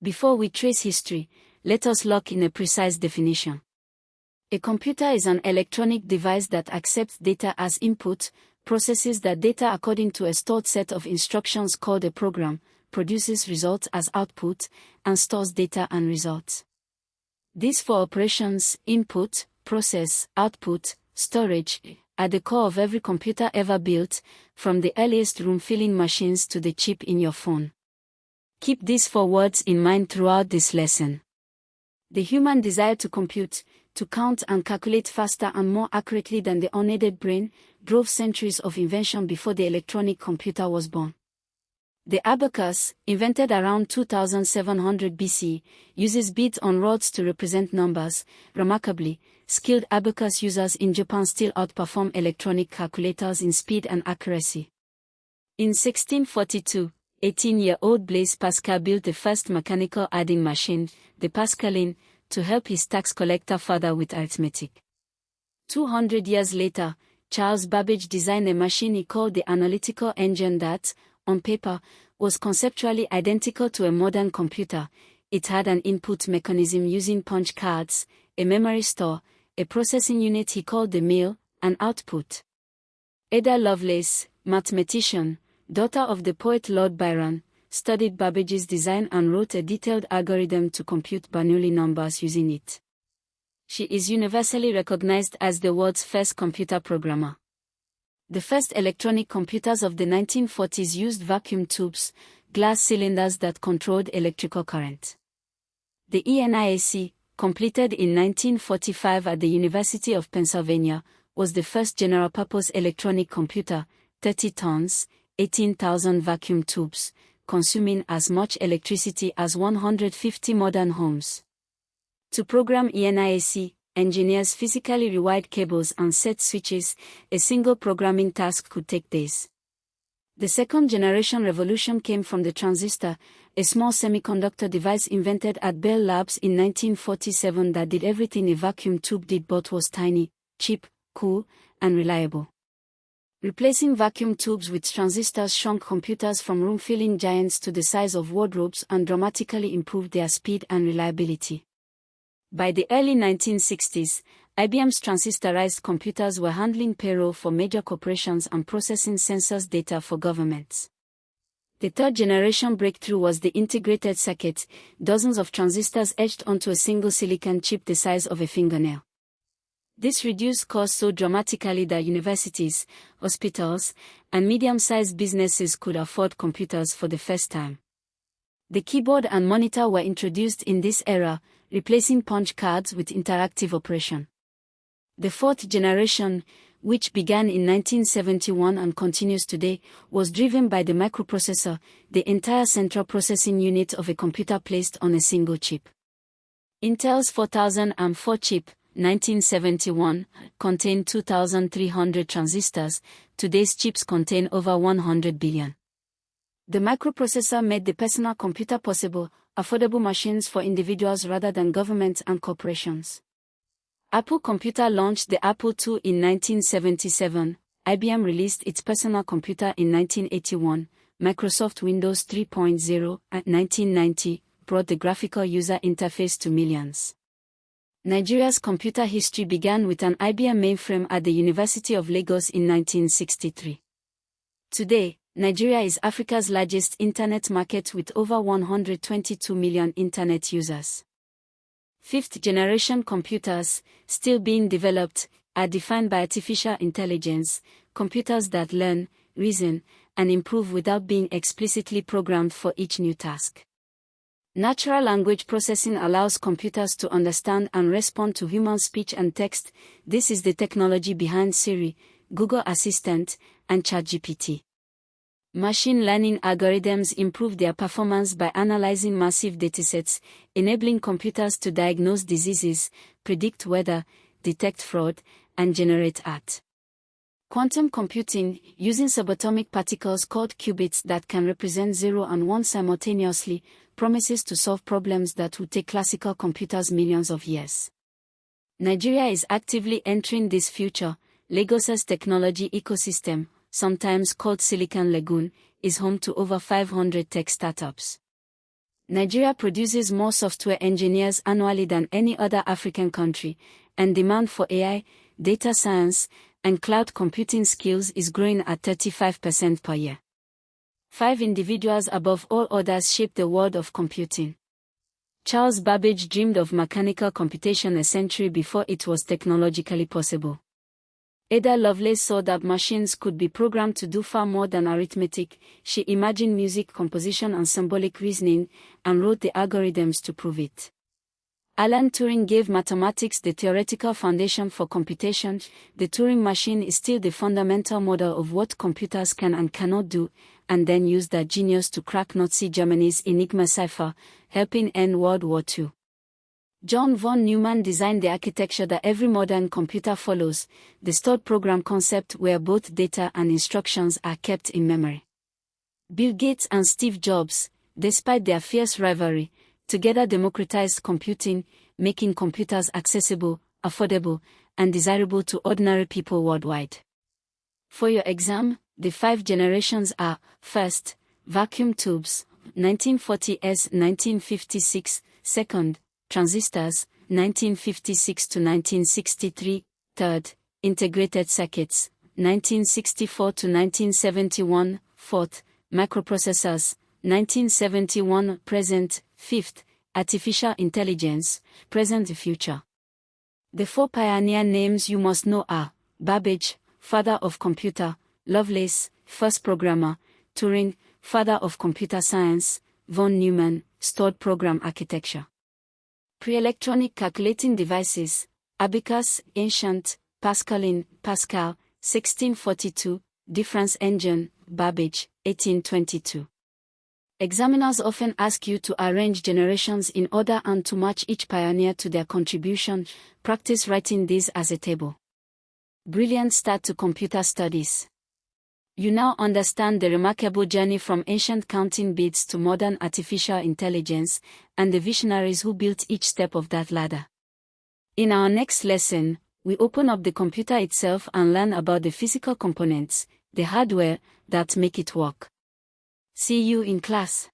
Before we trace history, let us lock in a precise definition. A computer is an electronic device that accepts data as input, processes that data according to a stored set of instructions called a program, produces results as output, and stores data and results. These four operations, input, process, output, storage, are the core of every computer ever built, from the earliest room-filling machines to the chip in your phone. Keep these four words in mind throughout this lesson. The human desire to compute, to count and calculate faster and more accurately than the unaided brain, drove centuries of invention before the electronic computer was born. The abacus, invented around 2700 BC, uses beads on rods to represent numbers. Remarkably, skilled abacus users in Japan still outperform electronic calculators in speed and accuracy. In 1642, 18-year-old Blaise Pascal built the first mechanical adding machine, the Pascaline, to help his tax collector father with arithmetic. 200 years later, Charles Babbage designed a machine he called the analytical engine that, on paper, was conceptually identical to a modern computer. It had an input mechanism using punch cards, a memory store, a processing unit he called the mill, and output. Ada Lovelace, mathematician, daughter of the poet Lord Byron, studied Babbage's design and wrote a detailed algorithm to compute Bernoulli numbers using it. She is universally recognized as the world's first computer programmer. The first electronic computers of the 1940s used vacuum tubes, glass cylinders that controlled electrical current. The NERDC, completed in 1945 at the University of Pennsylvania, was the first general-purpose electronic computer, 30 tons, 18,000 vacuum tubes, consuming as much electricity as 150 modern homes. To program NERDC, engineers physically rewired cables and set switches. A single programming task could take days. The second-generation revolution came from the transistor, a small semiconductor device invented at Bell Labs in 1947 that did everything a vacuum tube did but was tiny, cheap, cool, and reliable. Replacing vacuum tubes with transistors shrunk computers from room-filling giants to the size of wardrobes and dramatically improved their speed and reliability. By the early 1960s, IBM's transistorized computers were handling payroll for major corporations and processing census data for governments. The third-generation breakthrough was the integrated circuit, dozens of transistors etched onto a single silicon chip the size of a fingernail. This reduced costs so dramatically that universities, hospitals, and medium-sized businesses could afford computers for the first time. The keyboard and monitor were introduced in this era, replacing punch cards with interactive operation. The fourth generation, which began in 1971 and continues today, was driven by the microprocessor, the entire central processing unit of a computer placed on a single chip. Intel's 4004 chip, 1971, contained 2,300 transistors. Today's chips contain over 100 billion. The microprocessor made the personal computer possible, affordable machines for individuals rather than governments and corporations. Apple Computer launched the Apple II in 1977, IBM released its personal computer in 1981, Microsoft Windows 3.0 at 1990 brought the graphical user interface to millions. Nigeria's computer history began with an IBM mainframe at the University of Lagos in 1963. Today, Nigeria is Africa's largest internet market with over 122 million internet users. Fifth-generation computers, still being developed, are defined by artificial intelligence, computers that learn, reason, and improve without being explicitly programmed for each new task. Natural language processing allows computers to understand and respond to human speech and text. This is the technology behind Siri, Google Assistant, and ChatGPT. Machine learning algorithms improve their performance by analyzing massive datasets, enabling computers to diagnose diseases, predict weather, detect fraud, and generate art. Quantum computing, using subatomic particles called qubits that can represent 0 and 1 simultaneously, promises to solve problems that would take classical computers millions of years. Nigeria is actively entering this future. Lagos's technology ecosystem, sometimes called Silicon Lagoon, is home to over 500 tech startups. Nigeria produces more software engineers annually than any other African country, and demand for AI, data science, and cloud computing skills is growing at 35% per year. 5 individuals above all others shaped the world of computing. Charles Babbage dreamed of mechanical computation a century before it was technologically possible. Ada Lovelace saw that machines could be programmed to do far more than arithmetic. She imagined music composition and symbolic reasoning, and wrote the algorithms to prove it. Alan Turing gave mathematics the theoretical foundation for computation. The Turing machine is still the fundamental model of what computers can and cannot do, and then used that genius to crack Nazi Germany's Enigma cipher, helping end World War II. John von Neumann designed the architecture that every modern computer follows, the stored program concept where both data and instructions are kept in memory. Bill Gates and Steve Jobs, despite their fierce rivalry, together democratized computing, making computers accessible, affordable, and desirable to ordinary people worldwide. For your exam, the 5 generations are: first, vacuum tubes, 1940s 1956, second, transistors, 1956 to 1963, third, integrated circuits, 1964 to 1971, fourth, microprocessors, 1971, present, fifth, artificial intelligence, present, future. The 4 pioneer names you must know are: Babbage, father of computer; Lovelace, first programmer; Turing, father of computer science; von Neumann, stored program architecture. Pre-electronic calculating devices: abacus, ancient; Pascaline, Pascal, 1642; difference engine, Babbage, 1822. Examiners often ask you to arrange generations in order and to match each pioneer to their contribution. Practice writing these as a table. Brilliant start to computer studies. You now understand the remarkable journey from ancient counting beads to modern artificial intelligence, and the visionaries who built each step of that ladder. In our next lesson, we open up the computer itself and learn about the physical components, the hardware, that make it work. See you in class.